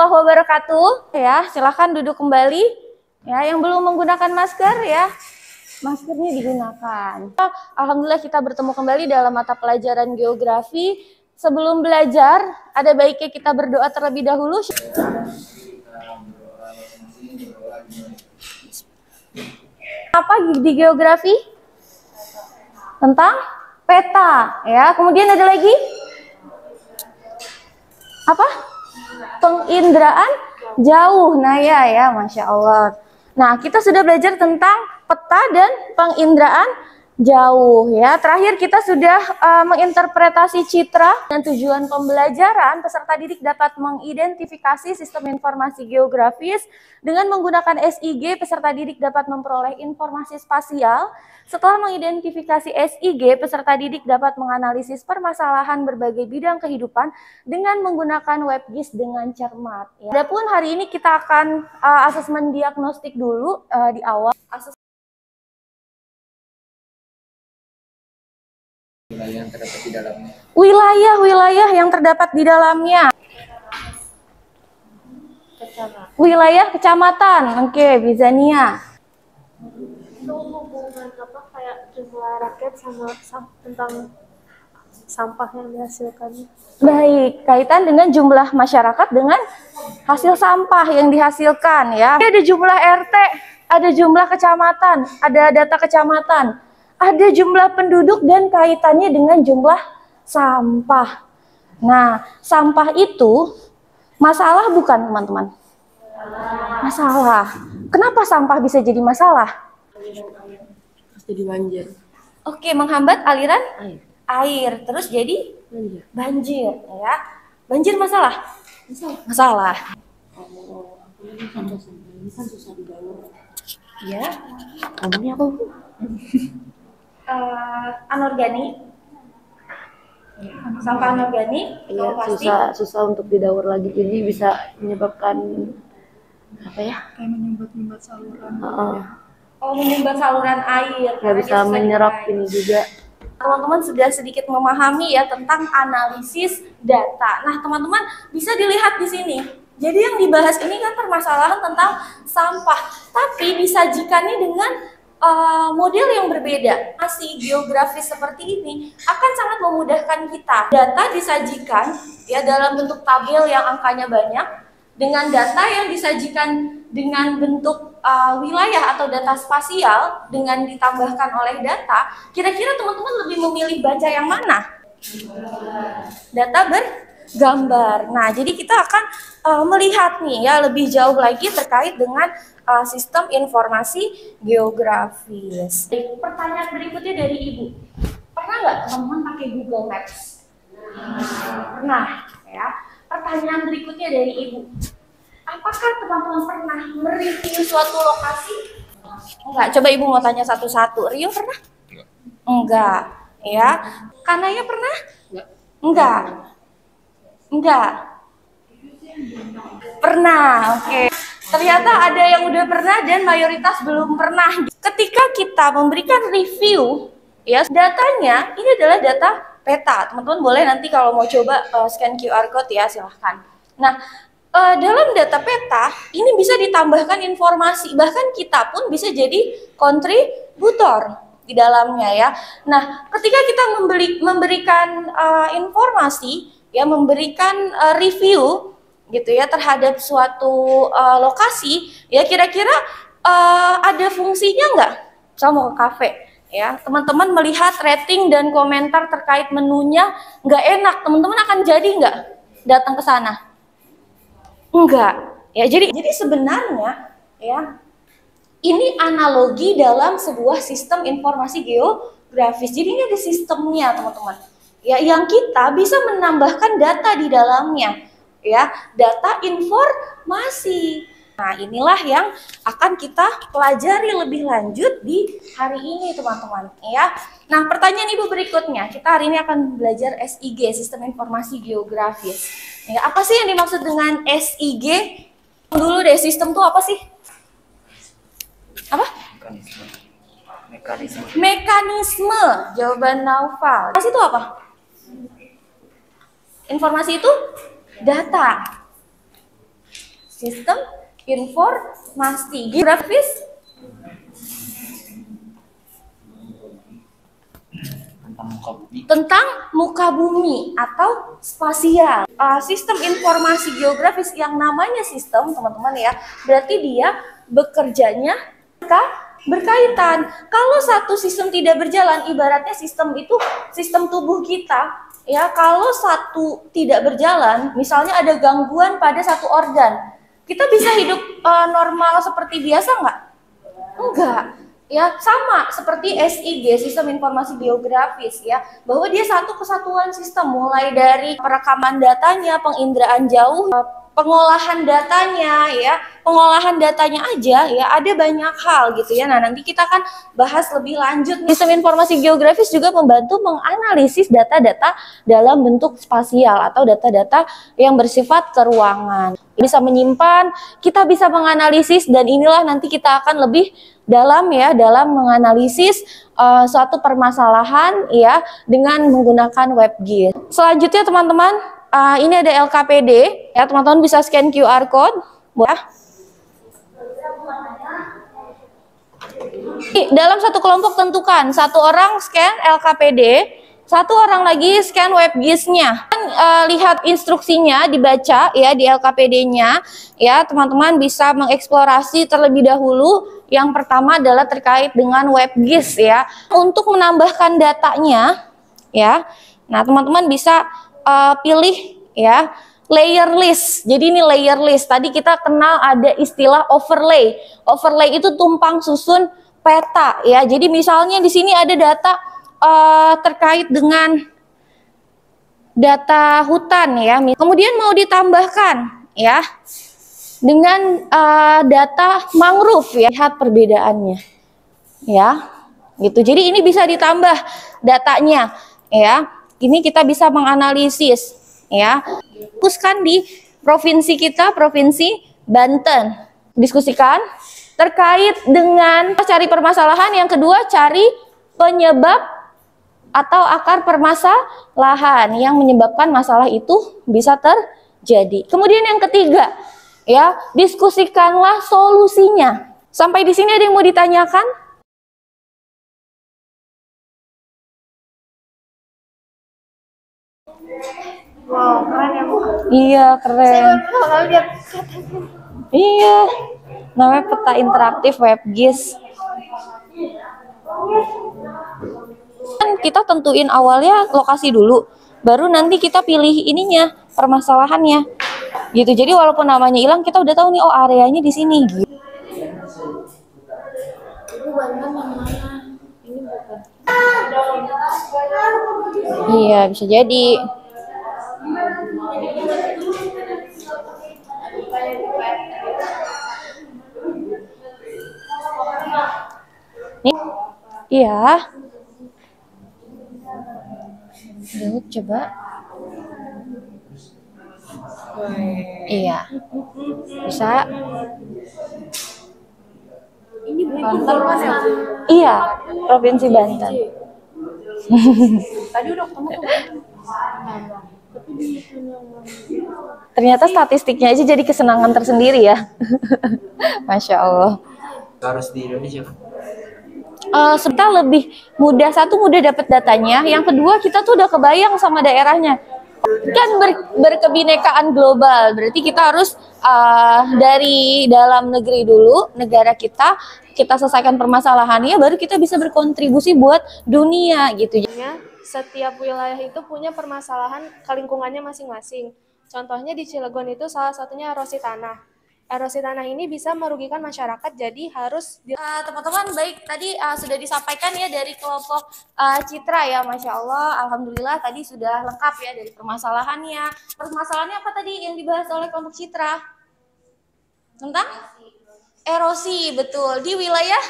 warahmatullahi wabarakatuh. Ya, silahkan duduk kembali. Ya, yang belum menggunakan masker ya, maskernya digunakan. Alhamdulillah kita bertemu kembali dalam mata pelajaran geografi. Sebelum belajar, ada baiknya kita berdoa terlebih dahulu. Apa di geografi? Tentang peta, ya. Kemudian ada lagi apa? Penginderaan jauh. Nah ya, Masya Allah. Nah, kita sudah belajar tentang peta dan penginderaan jauh ya. Terakhir kita sudah menginterpretasi citra dan tujuan pembelajaran. Peserta didik dapat mengidentifikasi sistem informasi geografis dengan menggunakan SIG. Peserta didik dapat memperoleh informasi spasial. Setelah mengidentifikasi SIG, peserta didik dapat menganalisis permasalahan berbagai bidang kehidupan dengan menggunakan WebGIS dengan cermat. Ya. Adapun hari ini kita akan asesmen diagnostik dulu di awal. Wilayah yang terdapat di dalamnya. Wilayah-wilayah yang terdapat di dalamnya. Wilayah kecamatan. Oke, Bizania. Itu hubungan apa kayak jumlah rakyat sama tentang sampah yang dihasilkan. Baik, kaitan dengan jumlah masyarakat dengan hasil sampah yang dihasilkan ya. Ada jumlah RT, ada jumlah kecamatan, ada data kecamatan, ada jumlah penduduk dan kaitannya dengan jumlah sampah. Nah, sampah itu masalah bukan teman-teman? Masalah. Kenapa sampah bisa jadi masalah? Terus jadi banjir. Oke, menghambat aliran air. Terus jadi banjir ya. Banjir masalah? Masalah. Ini kan susah dibawa. Ya. Ngomongnya apa? Anorganik. Sampah anorganik. Iya, susah untuk didaur lagi. Jadi bisa menyebabkan apa ya? Kayak menyumbat saluran. Menyumbat saluran air. Nggak bisa menyerap ini juga. Teman-teman sudah sedikit memahami ya tentang analisis data. Nah, teman-teman bisa dilihat di sini. Jadi yang dibahas ini kan permasalahan tentang sampah, tapi disajikannya dengan model yang berbeda. Masih geografis seperti ini akan sangat memudahkan kita. Data disajikan ya dalam bentuk tabel yang angkanya banyak dengan data yang disajikan dengan bentuk wilayah atau data spasial dengan ditambahkan oleh data. Kira-kira teman-teman lebih memilih baca yang mana? Data bergambar. Nah, jadi kita akan melihat nih ya lebih jauh lagi terkait dengan sistem informasi geografis. Pertanyaan berikutnya dari Ibu. Pernah nggak teman-teman pakai Google Maps? Pernah ya. Pertanyaan berikutnya dari Ibu. Apakah teman-teman pernah mereview suatu lokasi? Enggak. Coba Ibu mau tanya satu-satu. Rio pernah? Enggak. Ya. Kanaya pernah? Enggak. Enggak. Pernah. Oke. Ternyata ada yang udah pernah dan mayoritas belum pernah. Ketika kita memberikan review, ya datanya ini adalah data peta. Teman-teman boleh nanti kalau mau coba scan QR code ya silahkan. Nah, dalam data peta ini bisa ditambahkan informasi, bahkan kita pun bisa jadi kontributor di dalamnya ya. Nah, ketika kita memberikan informasi, ya memberikan review gitu ya terhadap suatu lokasi, ya kira-kira ada fungsinya nggak? Saya mau ke kafe, ya teman-teman melihat rating dan komentar terkait menunya nggak enak, teman-teman akan jadi nggak datang ke sana? Enggak, ya jadi sebenarnya ya ini analogi dalam sebuah sistem informasi geografis. Jadi ini ada sistemnya teman-teman. Ya yang kita bisa menambahkan data di dalamnya, ya data informasi. Nah inilah yang akan kita pelajari lebih lanjut di hari ini teman-teman. Ya. Nah pertanyaan Ibu berikutnya, kita hari ini akan belajar SIG, Sistem Informasi Geografis. Ya, apa sih yang dimaksud dengan SIG? Dulu deh, sistem itu apa sih? Apa? Mekanisme. Jawaban Naufal. Informasi itu apa? Informasi itu data. Sistem informasi geografis tentang muka bumi atau spasial. Sistem informasi geografis yang namanya sistem, teman-teman ya, berarti dia bekerjanya berkaitan. Kalau satu sistem tidak berjalan, ibaratnya sistem itu sistem tubuh kita, ya. Kalau satu tidak berjalan, misalnya ada gangguan pada satu organ, kita bisa hidup normal seperti biasa nggak? Enggak. Ya, sama seperti SIG, sistem informasi geografis ya, bahwa dia satu kesatuan sistem, mulai dari perekaman datanya, penginderaan jauh, pengolahan datanya ya, pengolahan datanya aja ya, ada banyak hal gitu ya. Nah, nanti kita akan bahas lebih lanjut. Sistem informasi geografis juga membantu menganalisis data-data dalam bentuk spasial atau data-data yang bersifat keruangan. Bisa menyimpan, kita bisa menganalisis, dan inilah nanti kita akan lebih dalam ya, dalam menganalisis suatu permasalahan ya dengan menggunakan WebGIS. Selanjutnya teman-teman, ini ada LKPD ya, teman-teman bisa scan QR code ya. Dalam satu kelompok tentukan satu orang scan LKPD, satu orang lagi scan WebGIS-nya. Lihat instruksinya, dibaca ya di LKPD-nya ya, teman-teman bisa mengeksplorasi terlebih dahulu. Yang pertama adalah terkait dengan WebGIS ya. Untuk menambahkan datanya ya. Nah, teman-teman bisa pilih ya layer list. Jadi ini layer list. Tadi kita kenal ada istilah overlay. Overlay itu tumpang susun peta ya. Jadi misalnya di sini ada data terkait dengan data hutan ya. Kemudian mau ditambahkan ya dengan data mangrove ya, lihat perbedaannya ya gitu. Jadi ini bisa ditambah datanya ya, ini kita bisa menganalisis ya. Fokuskan di provinsi kita, Provinsi Banten, diskusikan terkait dengan cari permasalahan. Yang kedua, cari penyebab atau akar permasalahan yang menyebabkan masalah itu bisa terjadi. Kemudian yang ketiga ya, diskusikanlah solusinya. Sampai di sini ada yang mau ditanyakan? Wow, keren ya Bu. Iya, keren. Saya baru lihat. Iya, namanya peta interaktif WebGIS. Kan kita tentuin awalnya lokasi dulu, baru nanti kita pilih ininya, permasalahannya. Gitu. Jadi walaupun namanya hilang, kita udah tahu nih, oh areanya di sini gitu. Iya, bisa jadi. Nih. Iya. Yuk, coba. Iya. Bisa. Ini Banten kan ya? Iya, Provinsi Banten. Tadi udah ketemu tuh. Ternyata statistiknya aja jadi kesenangan tersendiri ya. Masya Allah. Harus di Indonesia kan? Serta lebih mudah, satu mudah dapat datanya, yang kedua kita tuh udah kebayang sama daerahnya. Kan berkebinekaan global, berarti kita harus dari dalam negeri dulu, negara kita selesaikan permasalahannya, baru kita bisa berkontribusi buat dunia gitu. Setiap wilayah itu punya permasalahan lingkungannya masing-masing. Contohnya di Cilegon itu salah satunya erosi tanah. Erosi tanah ini bisa merugikan masyarakat, jadi harus teman-teman, baik, tadi sudah disampaikan ya dari kelompok Citra ya, Masya Allah, Alhamdulillah tadi sudah lengkap ya dari permasalahannya. Permasalahannya apa tadi yang dibahas oleh kelompok Citra? Tentang erosi, betul, di wilayah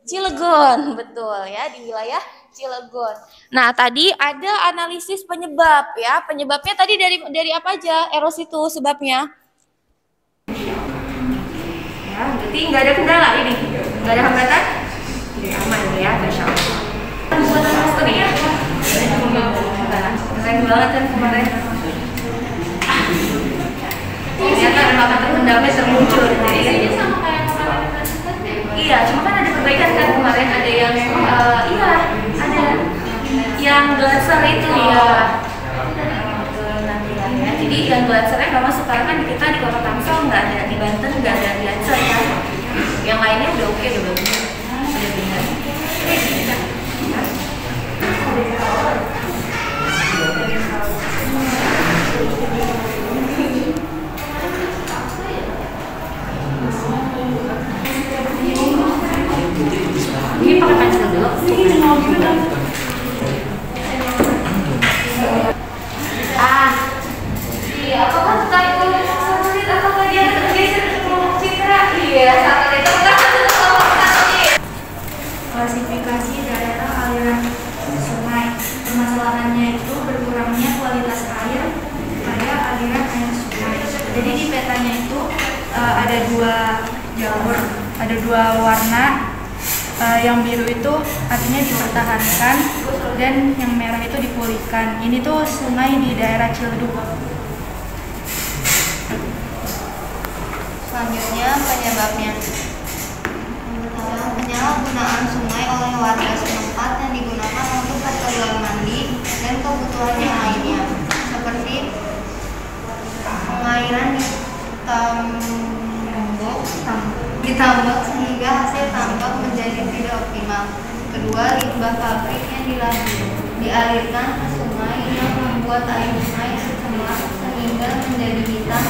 Cilegon, betul ya, di wilayah Cilegon. Nah, tadi ada analisis penyebab ya. Penyebabnya tadi dari apa aja erosi itu sebabnya? Ya, berarti nggak ada kendala ini, nggak ada hambatan, jadi aman ya, Masya Allah. Buat master ya, keren banget kan kemarin. Ternyata yang akan terpendamnya termuncul. Jadi sama kayak iya, cuma kan ada perbaikan kan kemarin, ada yang iya ada yang glancer itu ya. Nanti lah ya. Jadi yang glancernya nggak masuk karena kan kita di Kota Tangsel nggak ada, di Banten nggak ada glancer ya. Yang lainnya udah oke, udah bagus, udah benar. Ini pakai pensil dulu. Iya, apakah takut satelit apakah dia tergeser ke kelompok citra? Iya, satelit itu kan kelompok satelit. Klasifikasi daerah aliran sungai. Permasalahannya itu berkurangnya kualitas air pada aliran air sungai. Jadi di petanya itu ada dua jalur, ada dua warna. Yang biru itu artinya dipertahankan dan yang merah itu dipulihkan. Ini tuh sungai di daerah Ciledug. Selanjutnya penyebabnya. Penyalahgunaan sungai oleh warga setempat yang digunakan untuk keperluan mandi dan kebutuhan yang lainnya, seperti pengairan ditambak sehingga hasil tambak menjadi tidak optimal. Kedua, limbah pabrik yang dialirkan ke sungai yang membuat air sungai tercemar sehingga menjadi hitam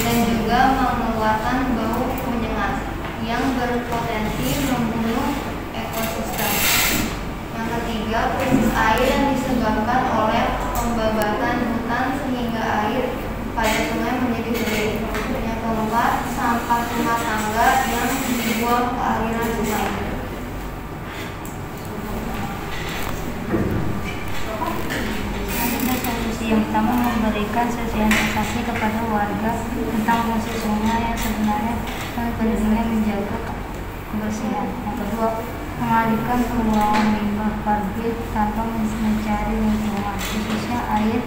dan juga mengeluarkan bau menyengat yang berpotensi membunuh ekosistem. Yang ketiga, krisis air yang disebabkan oleh pembabatan hutan sehingga air pada sungai menjadi kering. Yang keempat, sampah rumah tangga yang dibuang ke aliran sungai. Solusi yang pertama memberikan sosialisasi kepada warga tentang fungsi sungai yang sebenarnya dan pentingnya menjaga kebersihan. Yang kedua, mengalihkan pembuangan limbah pabrik tanpa mencari lingkungan, khususnya air.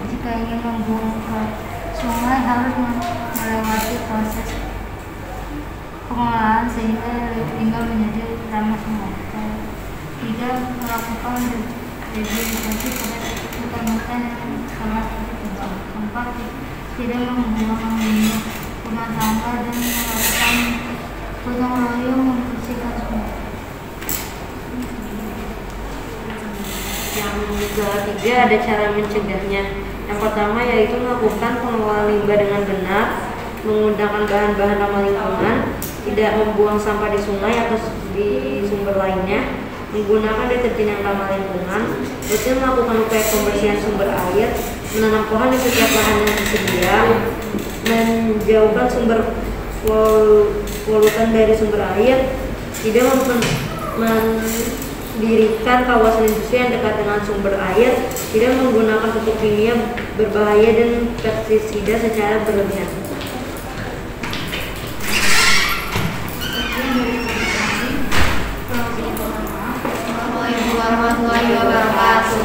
Jika ingin membuang ke sungai harus melewati proses pengolahan sehingga limbah menjadi ramah sungai. Tiga, melakukan rehabilitasi pada hutan-hutan yang telah ditebang. Keempat, tidak membuang limbah rumah tangga dan melakukan gotong royong membersihkan sungai. Yang ketiga ada cara mencegahnya. Yang pertama yaitu melakukan pengelolaan limbah dengan benar, menggunakan bahan-bahan ramah lingkungan, tidak membuang sampah di sungai atau di sumber lainnya, menggunakan deterjen yang ramah lingkungan, rutin melakukan upaya pembersihan sumber air, menanam pohon di setiap lahan yang tersedia, menjauhkan sumber polutan dari sumber air, tidak mendirikan kawasan industri yang dekat dengan sumber air, tidak menggunakan pupuk kimia berbahaya dan pestisida secara berlebihan. Assalamualaikum warahmatullahi wabarakatuh.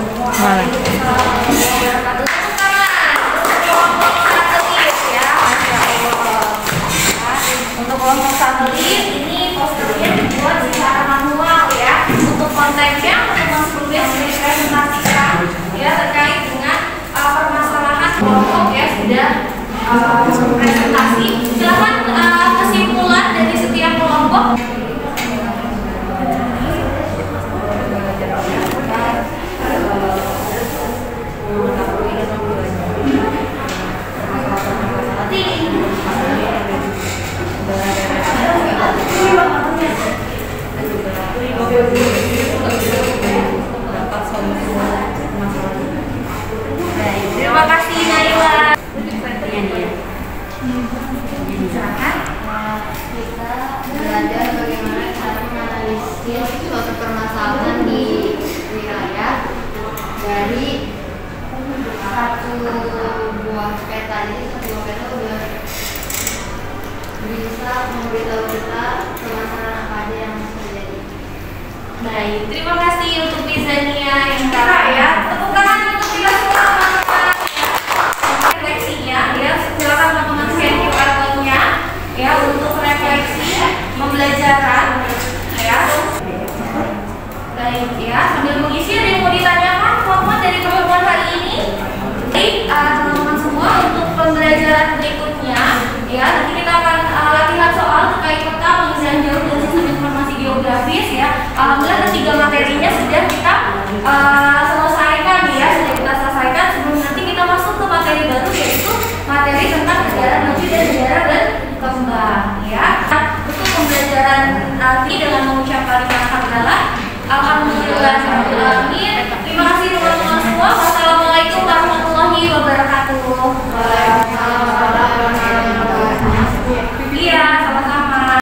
Untuk kelompok satelit ini posternya dibuat secara manual ya. Untuk kontennya teman sebelumnya sudah dipresentasikan ya terkait dengan permasalahan kelompok ya sudah presentasi. Silakan kesimpulan dari setiap kelompok. Terima kasih Naila. Kita belajar bagaimana cara menganalisis suatu permasalahan di wilayah dari satu buah peta. Jadi satu buah peta udah bisa memberitahu kita permasalahan apa aja yang terjadi. Baik, terima kasih untuk Mizania yang cerah ya. Tepuk tangan untuk kita semua teman-teman. Refleksinya ya, silakan teman-teman scan QR code-nya. teman-teman semua untuk pembelajaran berikutnya ya, nanti kita akan latihan soal terkait peta, pengisian jalur dan sistem informasi geografis ya. Alhamdulillah 3 materinya sudah kita selesaikan ya, sudah kita selesaikan. Sebelum nanti kita masuk ke materi baru, yaitu materi tentang negara maju dan negara berkembang ya. Untuk pembelajaran nanti dengan mengucapkan kalimat hamdalah, alhamdulillah. Terima kasih teman-teman semua.